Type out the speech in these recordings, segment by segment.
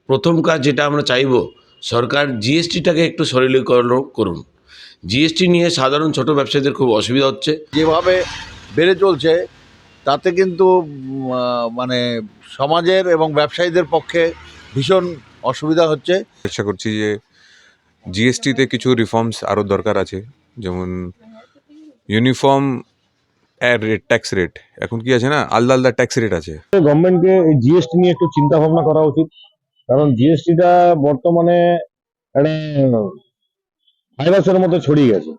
প্রথম কাজ যেটা আমরা চাইব, সরকার জিএসটিটাকে একটু সরলীকরণ করুন। জিএসটি নিয়ে সাধারণ ছোট ব্যবসায়ীদের খুব অসুবিধা হচ্ছে। যেভাবে বেড়ে চলছে তাতে কিন্তু মানে সমাজের এবং ব্যবসায়ীদের পক্ষে ভীষণ অসুবিধা হচ্ছে। চেষ্টা করছি যে জিএসটিতে কিছু রিফর্মস আরও দরকার আছে, যেমন ইউনিফর্ম রেট, ট্যাক্স রেট। এখন কি আছে না, আলাদা আলাদা ট্যাক্স রেট আছে। গভর্নমেন্টকে জিএসটি নিয়ে একটু চিন্তা ভাবনা করা উচিত, কারণ জিএসটিটা বর্তমানে একটা ভাইরাসের মতো ছড়িয়ে গেছে।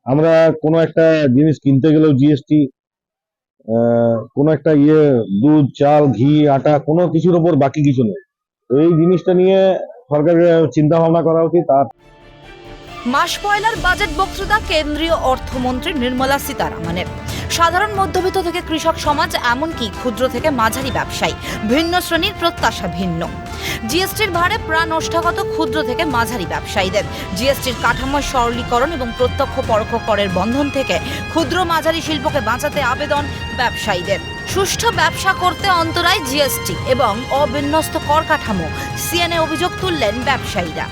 আমরা কোনো একটা জিনিস কিনতে গেলেও জিএসটি, কোনো একটা দুধ, চাল, ঘি, আটা, কোনো কিছুর ওপর বাকি কিছু নেই। তো এই জিনিসটা নিয়ে সরকারের চিন্তা ভাবনা করা উচিত। আর মাস পয়লার বাজেট বক্তৃতা কেন্দ্রীয় অর্থমন্ত্রী নির্মলা সীতারামনের। সাধারণ মধ্যবিত্ত থেকে কৃষক সমাজ, এমনকি ক্ষুদ্র থেকে মাঝারি ব্যবসায়ী, ভিন্ন শ্রেণীর প্রত্যাশা ভিন্ন। জিএসটির ভারে প্রাণ ওষ্ঠাগত ক্ষুদ্র থেকে মাঝারি ব্যবসায়ীদের। জিএসটির কাঠামো সরলীকরণ এবং প্রত্যক্ষ পরোক্ষ করের বন্ধন থেকে ক্ষুদ্র মাঝারি শিল্পকে বাঁচাতে আবেদন ব্যবসায়ীদের। সুষ্ঠু ব্যবসা করতে অন্তরায় জিএসটি এবং অবিন্যস্ত কর কাঠামো, সিএনএ অভিযোগ তুললেন ব্যবসায়ীরা।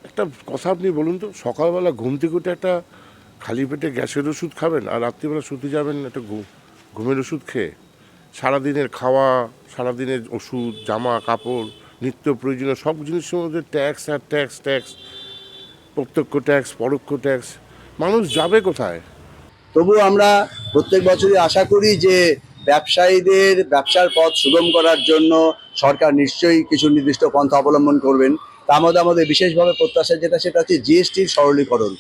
একটা কথা আপনি বলুন তো, সকালবেলা ঘুম থেকে উঠে একটা খালি পেটে গ্যাসের ওষুধ খাবেন আর রাত্রিবেলা শুতে যাবেন একটা ঘুমের ওষুধ খেয়ে? সারাদিনের খাওয়া, সারাদিনের ওষুধ, জামা কাপড়, নিত্য প্রয়োজনীয় সব জিনিসের মধ্যে ট্যাক্স আর ট্যাক্স, ট্যাক্স, প্রত্যক্ষ ট্যাক্স, পরোক্ষ ট্যাক্স। মানুষ যাবে কোথায়? তবু আমরা প্রত্যেক বছরই আশা করি যে ব্যবসায়ীদের ব্যবসার পথ সুগম করার জন্য সরকার নিশ্চয়ই কিছু নির্দিষ্ট পন্থা অবলম্বন করবেন। তার মধ্যে আমাদের বিশেষভাবে প্রত্যাশা সেটা হচ্ছে জিএসটির সরলীকরণ।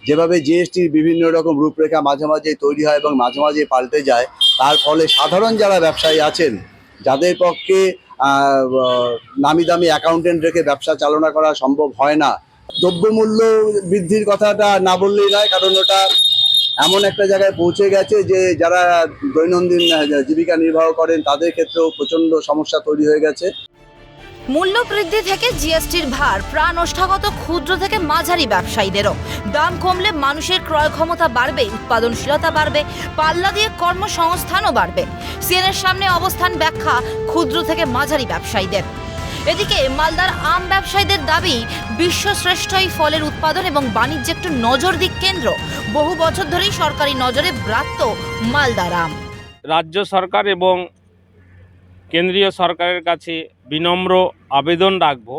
যেভাবে জিএসটির বিভিন্ন রকম রূপরেখা মাঝে মাঝে তৈরি হয় এবং মাঝে মাঝে পাল্টে যায়, তার ফলে সাধারণ যারা ব্যবসায়ী আছেন, যাদের পক্ষে নামি দামি অ্যাকাউন্টেন্ট রেখে ব্যবসা চালনা করা সম্ভব হয় না, দ্রব্যমূল্য বৃদ্ধির কথাটা না বললেই নয়, কারণ ওটা এমন একটা জায়গায় পৌঁছে গেছে যে যারা দৈনন্দিন জীবিকা নির্বাহ করেন তাদের ক্ষেত্রেও প্রচণ্ড সমস্যা তৈরি হয়ে গেছে। মূল্য বৃদ্ধি থেকে জিএসটির ভার প্রাণ ওষ্ঠাগত ক্ষুদ্র থেকে মাঝারি ব্যবসায়ীদেরও। দাম কমলে মানুষের ক্রয় ক্ষমতা বাড়বে, উৎপাদনশীলতা বাড়বে, পাল্লা দিয়ে কর্মসংস্থানও বাড়বে। সিএনএর সামনে অবস্থান ব্যাখ্যা ক্ষুদ্র থেকে মাঝারি ব্যবসায়ীদের। এদিকে মালদার আম ব্যবসায়ীদের দাবি, বিশ্বশ্রেষ্ঠ এই ফলের উৎপাদন এবং বাণিজ্যে একটু নজর দিক কেন্দ্র। বহু বছর ধরেই সরকারি নজরে ব্রাত্য মালদার আম। রাজ্য সরকার এবং কেন্দ্রীয় সরকারের কাছে বিনম্র আবেদন রাখব,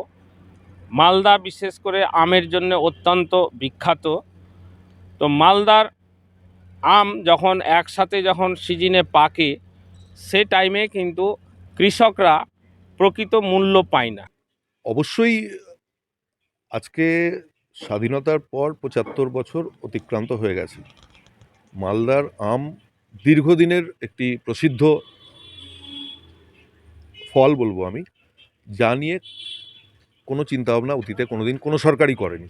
মালদা বিশেষ করে আমের জন্য অত্যন্ত বিখ্যাত। তো মালদার আম যখন একসাথে সিজনে পাকে, সে টাইমে কিন্তু কৃষকরা প্রকৃত মূল্য পায় না। অবশ্যই আজকে স্বাধীনতার পর ৭৫ বছর অতিক্রান্ত হয়ে গেছে। মালদার আম দীর্ঘদিনের একটি প্রসিদ্ধ ফল বলবো আমি, যা নিয়ে কোনো চিন্তাভাবনা অতীতে কোনোদিন কোনো সরকারই করেনি।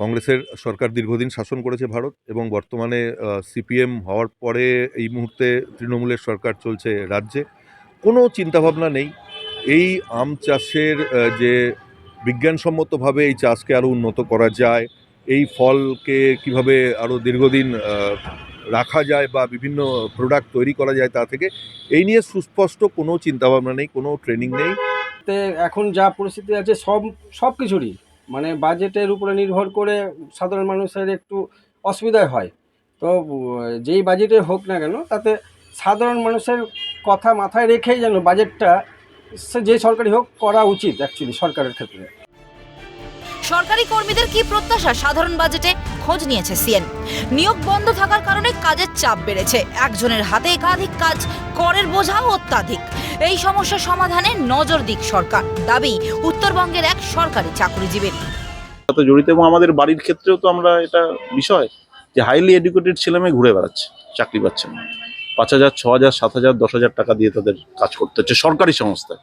কংগ্রেসের সরকার দীর্ঘদিন শাসন করেছে ভারত, এবং বর্তমানে সিপিএম হওয়ার পরে এই মুহূর্তে তৃণমূলের সরকার চলছে রাজ্যে। কোনো চিন্তাভাবনা নেই এই আম চাষের যে বিজ্ঞানসম্মতভাবে এই চাষকে আরও উন্নত করা যায়, এই ফলকে কিভাবে আরও দীর্ঘদিন রাখা যায় বা বিভিন্ন প্রোডাক্ট তৈরি করা যায়, তা থেকে এই নিয়ে সুস্পষ্ট কোনো চিন্তাভাবনা নেই, কোনো ট্রেনিং নেই। এখন যা পরিস্থিতি আছে সব কিছুরই মানে বাজেটের উপরে নির্ভর করে সাধারণ মানুষের একটু অসুবিধায় হয়। তো যেই বাজেটে হোক না কেন, তাতে সাধারণ মানুষের কথা মাথায় রেখেই যেন বাজেটটা যে সরকারি হোক করা উচিত অ্যাকচুয়ালি সরকারের ক্ষেত্রে। সরকারি কর্মীদের কি প্রত্যাশা সাধারণ বাজেটে? খোঁজ নিয়েছে সিএন। নিয়োগ বন্ধ থাকার কারণে কাজের চাপ বেড়েছে, একজনের হাতে একাধিক কাজ, করের বোঝাও অত্যাধিক। এই সমস্যা সমাধানে নজর দিক সরকার, দাবি উত্তরবঙ্গের এক সরকারি চাকরিজীবীর। জড়িত এবং আমাদের বাড়ির ক্ষেত্রেও তো আমরা এটা বিষয় যে হাইলি এডুকেটেড ছেলেমেয়ে ঘুরে বেড়াচ্ছে, চাকরি পাচ্ছে না। ৫,০০০, ৬,০০০, ৭,০০০, ১০,০০০ টাকা দিয়ে তাদের কাজ করতে হচ্ছে সরকারি সংস্থায়।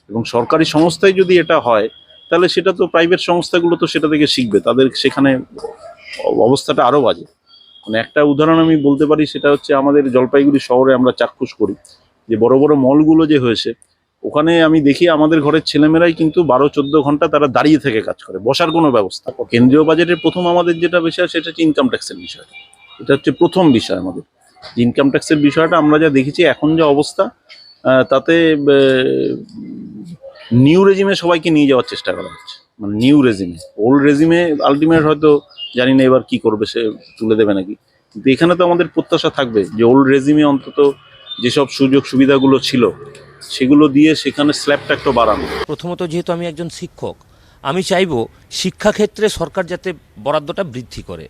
এবং সরকারি সংস্থায় যদি এটা হয়, তাহলে সেটা তো প্রাইভেট সংস্থাগুলো তো সেটা থেকে শিখবে, তাদের সেখানে অবস্থাটা আরও বাজে। মানে একটা উদাহরণ আমি বলতে পারি, সেটা হচ্ছে আমাদের জলপাইগুড়ি শহরে আমরা চাক্ষুষ করি যে বড় বড় মলগুলো যে হয়েছে, ওখানে আমি দেখি আমাদের ঘরের ছেলেমেয়েরাই কিন্তু ১২-১৪ ঘন্টা তারা দাঁড়িয়ে থেকে কাজ করে, বসার কোনো ব্যবস্থা। কেন্দ্রীয় বাজেটের প্রথম আমাদের যেটা বিষয়, সেটা হচ্ছে ইনকাম ট্যাক্সের বিষয়। এটা হচ্ছে প্রথম বিষয় আমাদের, ইনকাম ট্যাক্সের বিষয়টা আমরা যা দেখেছি এখন যা অবস্থা, তাতে নিউ রেজিমে সবাইকে নিয়ে যাওয়ার চেষ্টা করা হচ্ছে, মানে নিউ রেজিমে। ওল্ড রেজিমে আলটিমেট হয়তো জানি না এবার কি করবে, সে তুলে দেবে নাকি, কিন্তু এখানে তো আমাদের প্রত্যাশা থাকবে যে ওল্ড রেজিমে অন্তত যেসব সুযোগ সুবিধাগুলো ছিল সেগুলো দিয়ে সেখানে স্ল্যাবটা একটু বাড়ানো। প্রথমত যেহেতু আমি একজন শিক্ষক, আমি চাইব শিক্ষাক্ষেত্রে সরকার যাতে বরাদ্দটা বৃদ্ধি করে।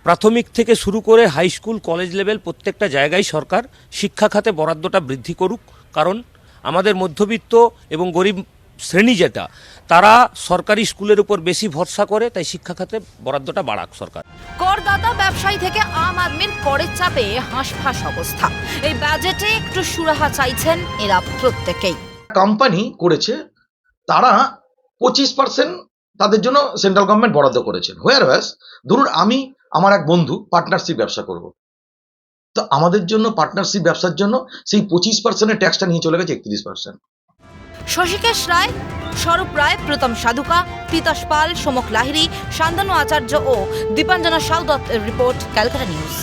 প্রাথমিক থেকে শুরু করে হাই স্কুল কলেজ লেভেল প্রত্যেকটা জায়গায় সরকার শিক্ষা খাতে বরাদ্দটা বৃদ্ধি করুক, কারণ আমাদের মধ্যবিত্ত এবং গরিব শ্রেণী যেটা, তারা সরকারি স্কুলের উপর বেশি ভরসা করে, তাই শিক্ষা খাতে বরাদ্দটা বাড়াক সরকার। করদাতা ব্যবসায়ী থেকে আম আদমির করের চাপে হাঁসফাঁস অবস্থা। এই বাজেটে একটু সুরাহা চাইছেন এরা প্রত্যেকেই। কোম্পানি করেছে, তারা 25% তাদের জন্য সেন্ট্রাল গভর্নমেন্ট বরাদ্দ করেছেন। হোয়ার ওয়াজ ধরুন আমি আমার এক বন্ধু পার্টনারশিপ ব্যবসা করব, তো আমাদের জন্য পার্টনারশিপ ব্যবসার জন্য সেই 25%-এর ট্যাক্সটা নিয়ে চলে গেছে 31%। শশীকেশ রায়, স্বরূপ রায়, প্রীতম সাধুকা, পীতাশ পাল, সমক লাহিড়ী, শান্তনু আচার্য ও দীপাঞ্জনা সাউদত্তের রিপোর্ট, ক্যালকাটা নিউজ।